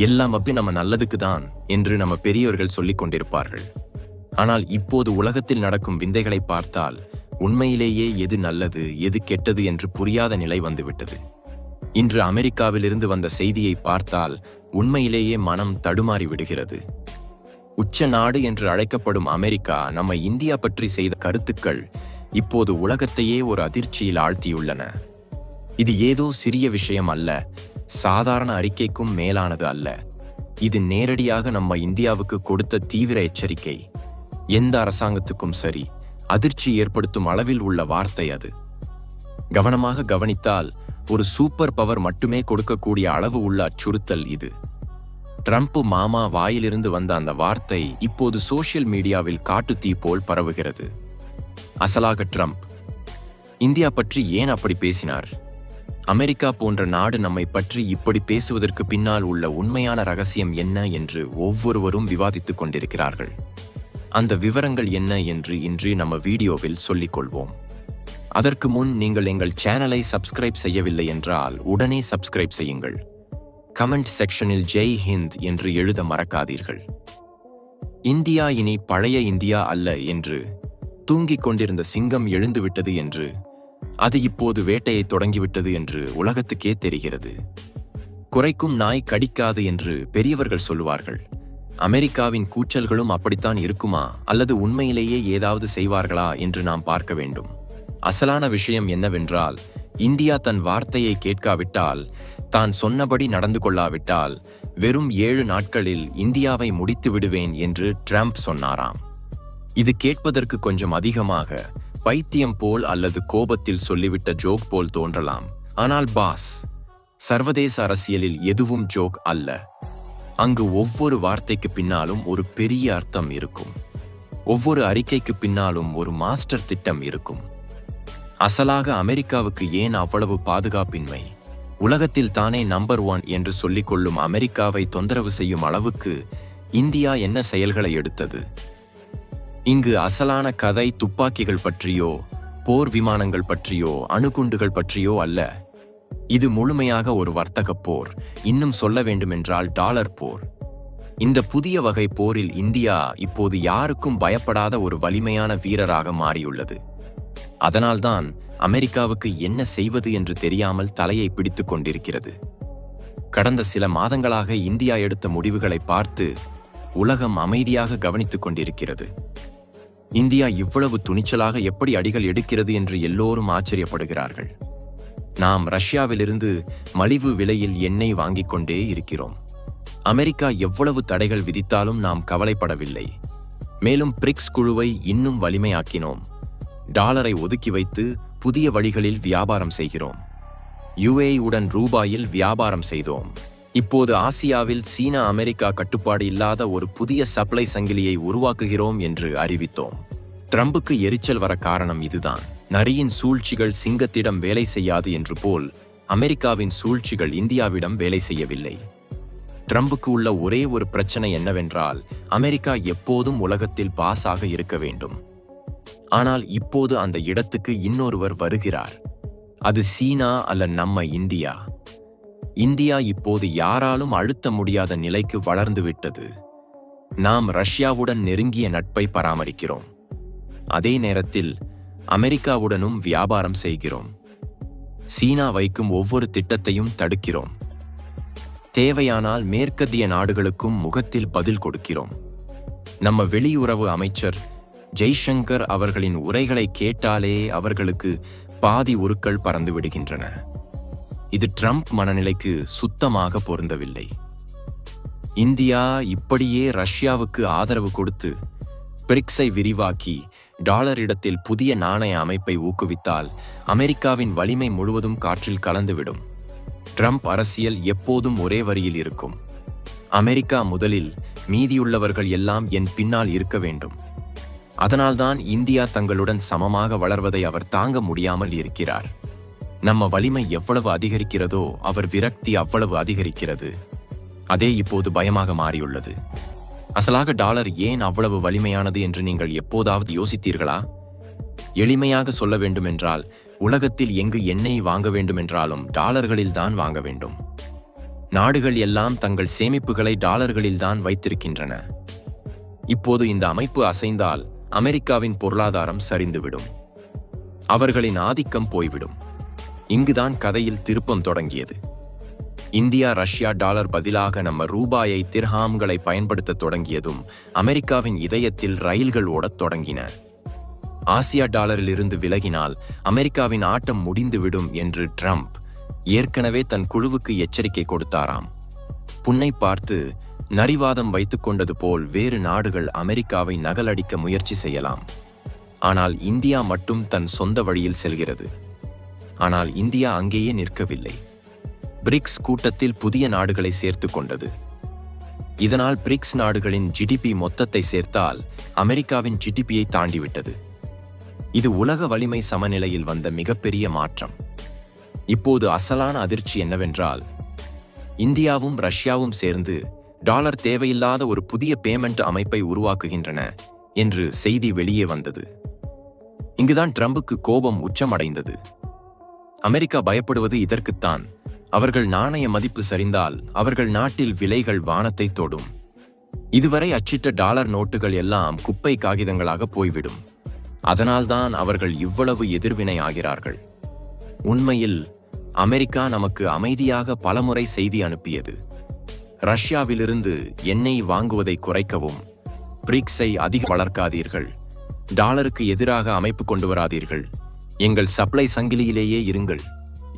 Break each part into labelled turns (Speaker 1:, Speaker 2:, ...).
Speaker 1: எல்லாம் அப்படி நம்ம நல்லதுக்கு தான் என்று நம்ம பெரியவர்கள் சொல்லிக் கொண்டிருப்பார்கள். ஆனால் இப்போது உலகத்தில் நடக்கும் விந்தைகளை பார்த்தால் உண்மையிலேயே எது நல்லது எது கெட்டது என்று புரியாத நிலை வந்துவிட்டது. இன்று அமெரிக்காவிலிருந்து வந்த செய்தியை பார்த்தால் உண்மையிலேயே மனம் தடுமாறி விடுகிறது. உச்ச நாடு என்று அழைக்கப்படும் அமெரிக்கா நம்ம இந்தியா பற்றி செய்த கருத்துக்கள் இப்போது உலகத்தையே ஒரு அதிர்ச்சியில் ஆழ்த்தியுள்ளன. இது ஏதோ சிறிய விஷயம் அல்ல, சாதாரண அறிக்கைக்கும் மேலானது அல்ல. இது நேரடியாக நம்ம இந்தியாவுக்கு கொடுத்த தீவிர எச்சரிக்கை. எந்த அரசாங்கத்துக்கும் சரி அதிர்ச்சி ஏற்படுத்தும் அளவில் உள்ள வார்த்தை அது. கவனமாக கவனித்தால் ஒரு சூப்பர் பவர் மட்டுமே கொடுக்கக்கூடிய அளவு உள்ள அச்சுறுத்தல் இது. ட்ரம்ப் மாமா வாயிலிருந்து வந்த அந்த வார்த்தை இப்போது சோஷியல் மீடியாவில் காட்டுத்தீ போல் பரவுகிறது. அசலாக ட்ரம்ப் இந்தியா பற்றி ஏன் அப்படி பேசினார்? அமெரிக்கா போன்ற நாடு நம்மை பற்றி இப்படி பேசுவதற்கு பின்னால் உள்ள உண்மையான ரகசியம் என்ன என்று ஒவ்வொருவரும் விவாதித்துக் கொண்டிருக்கிறார்கள். அந்த விவரங்கள் என்ன என்று இன்று நம்ம வீடியோவில் சொல்லிக் கொள்வோம். அதற்கு முன் நீங்கள் எங்கள் சேனலை சப்ஸ்கிரைப் செய்யவில்லை என்றால் உடனே சப்ஸ்கிரைப் செய்யுங்கள். கமெண்ட் செக்ஷனில் ஜெய் ஹிந்த் என்று எழுத மறக்காதீர்கள். இந்தியா இனி பழைய இந்தியா அல்ல என்று, தூங்கிக் கொண்டிருந்த சிங்கம் எழுந்துவிட்டது என்று, அது இப்போது வேட்டையை தொடங்கிவிட்டது என்று உலகத்துக்கே தெரிகிறது. குறைக்கும் நாய் கடிக்காது என்று பெரியவர்கள் சொல்லுவார்கள். அமெரிக்காவின் கூச்சல்களும் அப்படித்தான் இருக்குமா அல்லது உண்மையிலேயே ஏதாவது செய்வார்களா என்று நாம் பார்க்க வேண்டும். அசலான விஷயம் என்னவென்றால், இந்தியா தன் வார்த்தையை கேட்காவிட்டால், தான் சொன்னபடி நடந்து கொள்ளாவிட்டால் வெறும் 7 நாட்களில் இந்தியாவை முடித்து விடுவேன் என்று ட்ரம்ப் சொன்னாராம். இது கேட்பதற்கு கொஞ்சம் அதிகமாக பைத்தியம் போல் அல்லது கோபத்தில் சொல்லிவிட்ட ஜோக் போல் தோன்றலாம். ஆனால் பாஸ், சர்வதேச அரசியலில் எதுவும் ஜோக் அல்ல. அங்கு ஒவ்வொரு வார்த்தைக்கு பின்னாலும் ஒரு பெரிய அர்த்தம் இருக்கும். ஒவ்வொரு அறிக்கைக்கு பின்னாலும் ஒரு மாஸ்டர் திட்டம் இருக்கும். அசலாக அமெரிக்காவுக்கு ஏன் அவ்வளவு பாதுகாப்பின்மை? உலகத்தில் தானே நம்பர் 1 என்று சொல்லிக் கொள்ளும் அமெரிக்காவை தொந்தரவு செய்யும் அளவுக்கு இந்தியா என்ன செயல்களை எடுத்தது? இங்கு அசலான கதை துப்பாக்கிகள் பற்றியோ, போர் விமானங்கள் பற்றியோ, அணுகுண்டுகள் பற்றியோ அல்ல. இது முழுமையாக ஒரு வர்த்தக போர். இன்னும் சொல்ல வேண்டுமென்றால் டாலர் போர். இந்த புதிய வகை போரில் இந்தியா இப்போது யாருக்கும் பயப்படாத ஒரு வலிமையான வீரராக மாறியுள்ளது. அதனால்தான் அமெரிக்காவுக்கு என்ன செய்வது என்று தெரியாமல் தலையை பிடித்துக் கொண்டிருக்கிறது. கடந்த சில மாதங்களாக இந்தியா எடுத்த முடிவுகளை பார்த்து உலகம் அமைதியாக கவனித்துக் கொண்டிருக்கிறது. இந்தியா இவ்வளவு துணிச்சலாக எப்படி அடிகள் எடுக்கிறது என்று எல்லோரும் ஆச்சரியப்படுகிறார்கள். நாம் ரஷ்யாவிலிருந்து மலிவு விலையில் எண்ணெய் வாங்கிக் கொண்டே இருக்கிறோம். அமெரிக்கா எவ்வளவு தடைகள் விதித்தாலும் நாம் கவலைப்படவில்லை. மேலும் பிரிக்ஸ் குழுவை இன்னும் வலிமையாக்கினோம். டாலரை ஒதுக்கி வைத்து புதிய வழிகளில் வியாபாரம் செய்கிறோம். UAE உடன் ரூபாயில் வியாபாரம் செய்தோம். இப்போது ஆசியாவில் சீனா அமெரிக்கா கட்டுப்பாடு இல்லாத ஒரு புதிய சப்ளை சங்கிலியை உருவாக்குகிறோம் என்று அறிவித்தோம். ட்ரம்புக்கு எரிச்சல் வர காரணம் இதுதான். நரியின் சூழ்ச்சிகள் சிங்கத்திடம் வேலை செய்யாது என்று போல் அமெரிக்காவின் சூழ்ச்சிகள் இந்தியாவிடம் வேலை செய்யவில்லை. ட்ரம்புக்கு உள்ள ஒரே ஒரு பிரச்சனை என்னவென்றால், அமெரிக்கா எப்போதும் உலகத்தில் பாஸாக இருக்க வேண்டும். ஆனால் இப்போது அந்த இடத்துக்கு இன்னொருவர் வருகிறார். அது சீனா அல்ல நம்ம இந்தியா. இந்தியா இப்போது யாராலும் அழுத்த முடியாத நிலைக்கு வளர்ந்து விட்டது. நாம் ரஷ்யாவுடன் நெருங்கிய நட்பை பராமரிக்கிறோம். அதே நேரத்தில் அமெரிக்காவுடனும் வியாபாரம் செய்கிறோம். சீனா வைக்கும் ஒவ்வொரு திட்டத்தையும் தடுக்கிறோம். தேவையானால் மேற்கத்திய நாடுகளுக்கும் முகத்தில் பதில் கொடுக்கிறோம். நம்ம வெளியுறவு அமைச்சர் ஜெய்சங்கர் அவர்களின் உரைகளை கேட்டாலே அவர்களுக்கு பாதி உருக்கள் பறந்து விடுகின்றன. இது ட்ரம்ப் மனநிலைக்கு சுத்தமாக பொருந்தவில்லை. இந்தியா இப்படியே ரஷ்யாவுக்கு ஆதரவு கொடுத்து பிரிக்ஸை விரிவாக்கி டாலர் இடத்தில் புதிய நாணய அமைப்பை ஊக்குவித்தால் அமெரிக்காவின் வலிமை முழுவதும் காற்றில் கலந்துவிடும். ட்ரம்ப் அரசியல் எப்போதும் ஒரே வரியில் இருக்கும். அமெரிக்கா முதலில், மீதியுள்ளவர்கள் எல்லாம் என் பின்னால் இருக்க வேண்டும். அதனால்தான் இந்தியா தங்களுடன் சமமாக வளர்வதை அவர் தாங்க முடியாமல் இருக்கிறார். நம்ம வலிமை எவ்வளவு அதிகரிக்கிறதோ அவர் விரக்தி அவ்வளவு அதிகரிக்கிறது. அதே இப்போது பயமாக மாறியுள்ளது. அசலாக டாலர் ஏன் அவ்வளவு வலிமையானது என்று நீங்கள் எப்போதாவது யோசித்தீர்களா? எளிமையாக சொல்ல வேண்டுமென்றால், உலகத்தில் எங்கு எண்ணெய் வாங்க வேண்டுமென்றாலும் டாலர்களில் தான் வாங்க வேண்டும். நாடுகள் எல்லாம் தங்கள் சேமிப்புகளை டாலர்களில்தான் வைத்திருக்கின்றன. இப்போது இந்த அமைப்பு அசைந்தால் அமெரிக்காவின் பொருளாதாரம் சரிந்துவிடும். அவர்களின் ஆதிக்கம் போய்விடும். இங்குதான் கதையில் திருப்பம் தொடங்கியது. இந்தியா ரஷ்யா டாலர் பதிலாக நம்ம ரூபாயை திர்ஹாம்களை பயன்படுத்த தொடங்கியதும் அமெரிக்காவின் இதயத்தில் ரயில்கள் ஓடத் தொடங்கின. ஆசியா டாலரிலிருந்து விலகினால் அமெரிக்காவின் ஆட்டம் முடிந்துவிடும் என்று ட்ரம்ப் ஏற்கனவே தன் குழுவுக்கு எச்சரிக்கை கொடுத்தாராம். புண்ணை பார்த்து நரிவாதம் வைத்துக் கொண்டது போல் வேறு நாடுகள் அமெரிக்காவை நகலடிக்க முயற்சி செய்யலாம். ஆனால் இந்தியா மட்டும் தன் சொந்த வழியில் செல்கிறது. ஆனால் இந்தியா அங்கேயே நிற்கவில்லை. பிரிக்ஸ் கூட்டத்தில் புதிய நாடுகளை சேர்த்து கொண்டது. இதனால் பிரிக்ஸ் நாடுகளின் ஜிடிபி மொத்தத்தை சேர்த்தால் அமெரிக்காவின் ஜிடிபியை தாண்டிவிட்டது. இது உலக வலிமை சமநிலையில் வந்த மிகப்பெரிய மாற்றம். இப்போது அசலான அதிர்ச்சி என்னவென்றால், இந்தியாவும் ரஷ்யாவும் சேர்ந்து டாலர் தேவையில்லாத ஒரு புதிய பேமெண்ட் அமைப்பை உருவாக்குகின்றன என்று செய்தி வெளியே வந்தது. இங்குதான் ட்ரம்புக்கு கோபம் உச்சமடைந்தது. அமெரிக்கா பயப்படுவது இதற்குத்தான். அவர்கள் நாணய மதிப்பு சரிந்தால் அவர்கள் நாட்டில் விலைகள் வானத்தை தொடும். இதுவரை அச்சிட்ட டாலர் நோட்டுகள் எல்லாம் குப்பை காகிதங்களாக போய்விடும். அதனால்தான் அவர்கள் இவ்வளவு எதிர்வினை ஆகிறார்கள். உண்மையில் அமெரிக்கா நமக்கு அமைதியாக பலமுறை செய்தி அனுப்பியது. ரஷ்யாவிலிருந்து எண்ணெய் வாங்குவதை குறைக்கவும், பிரிக்ஸை அதிக வளர்க்காதீர்கள், டாலருக்கு எதிராக அமைப்பு கொண்டு வராதீர்கள், எங்கள் சப்ளை சங்கிலியிலேயே இருங்கள்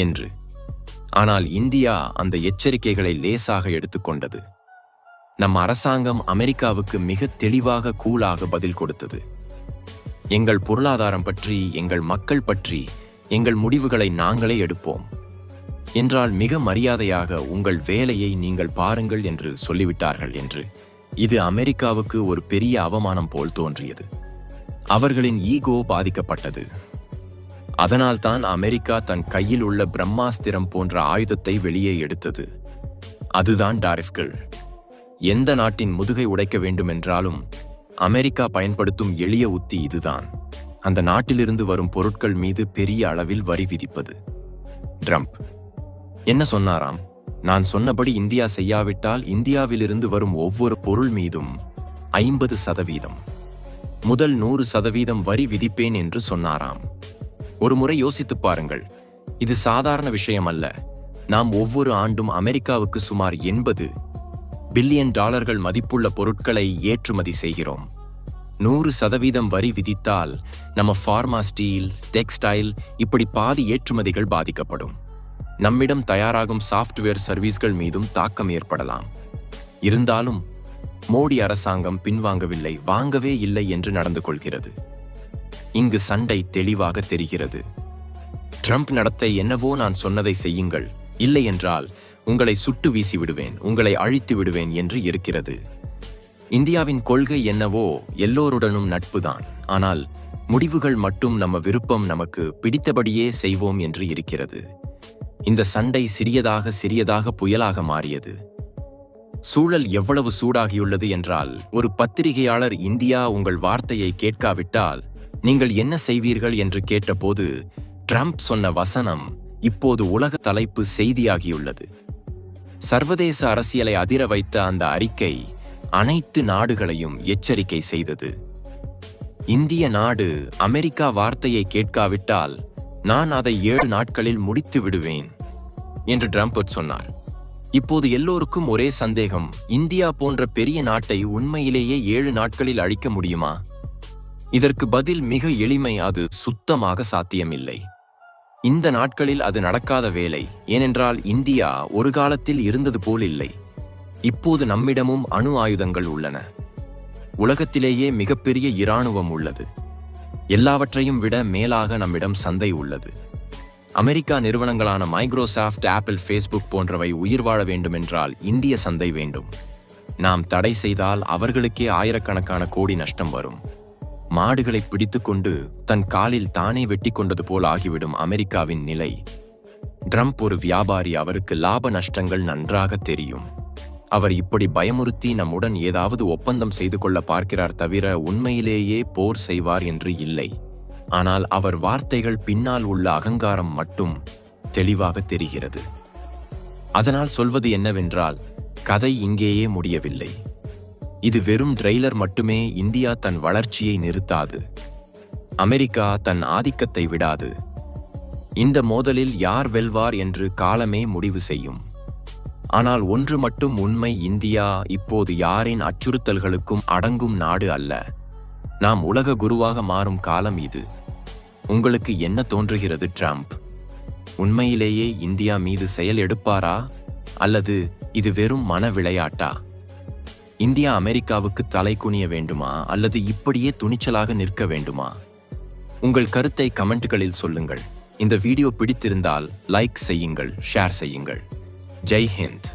Speaker 1: என்று. ஆனால் இந்தியா அந்த எச்சரிக்கைகளை லேசாக எடுத்துக்கொண்டது. நம் அரசாங்கம் அமெரிக்காவுக்கு மிக தெளிவாக கூலாக பதில் கொடுத்தது. எங்கள் பொருளாதாரம் பற்றி, எங்கள் மக்கள் பற்றி எங்கள் முடிவுகளை நாங்களே எடுப்போம் என்றால் மிக மரியாதையாக உங்கள் வேலையை நீங்கள் பாருங்கள் என்று சொல்லிவிட்டார்கள் என்று. இது அமெரிக்காவுக்கு ஒரு பெரிய அவமானம் போல் தோன்றியது. அவர்களின் ஈகோ பாதிக்கப்பட்டது. அதனால்தான் அமெரிக்கா தன் கையில் உள்ள பிரம்மாஸ்திரம் போன்ற ஆயுதத்தை வெளியே எடுத்தது. அதுதான் டாரிஃப்கள். எந்த நாட்டின் முதுகை உடைக்க வேண்டுமென்றாலும் அமெரிக்கா பயன்படுத்தும் எளிய உத்தி இதுதான். அந்த நாட்டிலிருந்து வரும் பொருட்கள் மீது பெரிய அளவில் வரி விதிப்பது. ட்ரம்ப் என்ன சொன்னாராம்? நான் சொன்னபடி இந்தியா செய்யாவிட்டால் இந்தியாவிலிருந்து வரும் ஒவ்வொரு பொருள் மீதும் 50% முதல் 100% வரி விதிப்பேன் என்று சொன்னாராம். ஒரு முறை யோசித்துப் பாருங்கள். இது சாதாரண விஷயம் அல்ல. நாம் ஒவ்வொரு ஆண்டும் அமெரிக்காவுக்கு சுமார் 80 பில்லியன் டாலர்கள் மதிப்புள்ள பொருட்களை ஏற்றுமதி செய்கிறோம். 100% வரி விதித்தால் நம்ம ஃபார்மா, ஸ்டீல், டெக்ஸ்டைல் இப்படி பாதி ஏற்றுமதிகள் பாதிக்கப்படும். நம்மிடம் தயாராகும் சாஃப்ட்வேர் சர்வீஸ்கள் மீதும் தாக்கம் ஏற்படலாம். இருந்தாலும் மோடி அரசாங்கம் பின்வாங்கவில்லை, வாங்கவே இல்லை என்று நடந்து கொள்கிறது. இங்கு சண்டை தெளிவாக தெரிகிறது. ட்ரம்ப் நடத்தை என்னவோ நான் சொன்னதை செய்யுங்கள், இல்லை என்றால் உங்களை சுட்டு வீசி விடுவேன், உங்களை அழித்து விடுவேன் என்று இருக்கிறது. இந்தியாவின் கொள்கை என்னவோ எல்லோருடனும் நட்புதான், ஆனால் முடிவுகள் மட்டும் நம்ம விருப்பம், நமக்கு பிடித்தபடியே செய்வோம் என்று இருக்கிறது. இந்த சண்டை சிறியதாக புயலாக மாறியது. சூழல் எவ்வளவு சூடாகியுள்ளது என்றால், ஒரு பத்திரிகையாளர் இந்தியா உங்கள் வார்த்தையை கேட்காவிட்டால் நீங்கள் என்ன செய்வீர்கள் என்று கேட்டபோது ட்ரம்ப் சொன்ன வசனம் இப்போது உலக தலைப்பு செய்தியாகியுள்ளது. சர்வதேச அரசியலை அதிர வைத்த அந்த அறிக்கை அனைத்து நாடுகளையும் எச்சரிக்கை செய்தது. இந்திய நாடு அமெரிக்கா வார்த்தையை கேட்காவிட்டால் நான் அதை 7 நாட்களில் முடித்து விடுவேன் என்று ட்ரம்ப் சொன்னார். இப்போது எல்லோருக்கும் ஒரே சந்தேகம், இந்தியா போன்ற பெரிய நாட்டை உண்மையிலேயே 7 நாட்களில் அழிக்க முடியுமா? இதற்கு பதில் மிக எளிமை, அது சுத்தமாக சாத்தியமில்லை. இந்த நாட்களில் அது நடக்காத வேலை. ஏனென்றால் இந்தியா ஒரு காலத்தில் இருந்தது போல் இல்லை. இப்போது நம்மிடமும் அணு ஆயுதங்கள் உள்ளன. உலகத்திலேயே மிகப்பெரிய இராணுவம் உள்ளது. எல்லாவற்றையும் விட மேலாக நம்மிடம் சந்தை உள்ளது. அமெரிக்கா நிறுவனங்களான மைக்ரோசாஃப்ட், ஆப்பிள், ஃபேஸ்புக் போன்றவை உயிர் வாழ வேண்டுமென்றால் இந்திய சந்தை வேண்டும். நாம் தடை செய்தால் அவர்களுக்கே ஆயிரக்கணக்கான கோடி நஷ்டம் வரும். மாடுகளை பிடித்துக்கொண்டு தன் காலில் தானே வெட்டி கொண்டது போல் ஆகிவிடும் அமெரிக்காவின் நிலை. ட்ரம்ப் ஒரு வியாபாரி, அவருக்கு லாப நஷ்டங்கள் நன்றாக தெரியும். அவர் இப்படி பயமுறுத்தி நம்முடன் ஏதாவது ஒப்பந்தம் செய்து கொள்ள பார்க்கிறார் தவிர உண்மையிலேயே போர் செய்வார் என்று இல்லை. ஆனால் அவர் வார்த்தைகள் பின்னால் உள்ள அகங்காரம் மட்டும் தெளிவாக தெரிகிறது. அதனால் சொல்வது என்னவென்றால், கதை இங்கேயே முடியவில்லை. இது வெறும் ட்ரெய்லர் மட்டுமே. இந்தியா தன் வளர்ச்சியை நிறுத்தாது. அமெரிக்கா தன் ஆதிக்கத்தை விடாது. இந்த மோதலில் யார் வெல்வார் என்று காலமே முடிவு செய்யும். ஆனால் ஒன்று மட்டும் உண்மை, இந்தியா இப்போது யாரின் அச்சுறுத்தல்களுக்கும் அடங்கும் நாடு அல்ல. நாம் உலக குருவாக மாறும் காலம் இது. உங்களுக்கு என்ன தோன்றுகிறது? ட்ரம்ப் உண்மையிலேயே இந்தியா மீது செயல் எடுப்பாரா, அல்லது இது வெறும் மன விளையாட்டா? இந்தியா அமெரிக்காவுக்கு தலை குனிய வேண்டுமா, அல்லது இப்படியே துணிச்சலாக நிற்க வேண்டுமா? உங்கள் கருத்தை கமெண்ட்களில் சொல்லுங்கள். இந்த வீடியோ பிடித்திருந்தால் லைக் செய்யுங்கள், ஷேர் செய்யுங்கள். ஜெய் ஹிந்த்.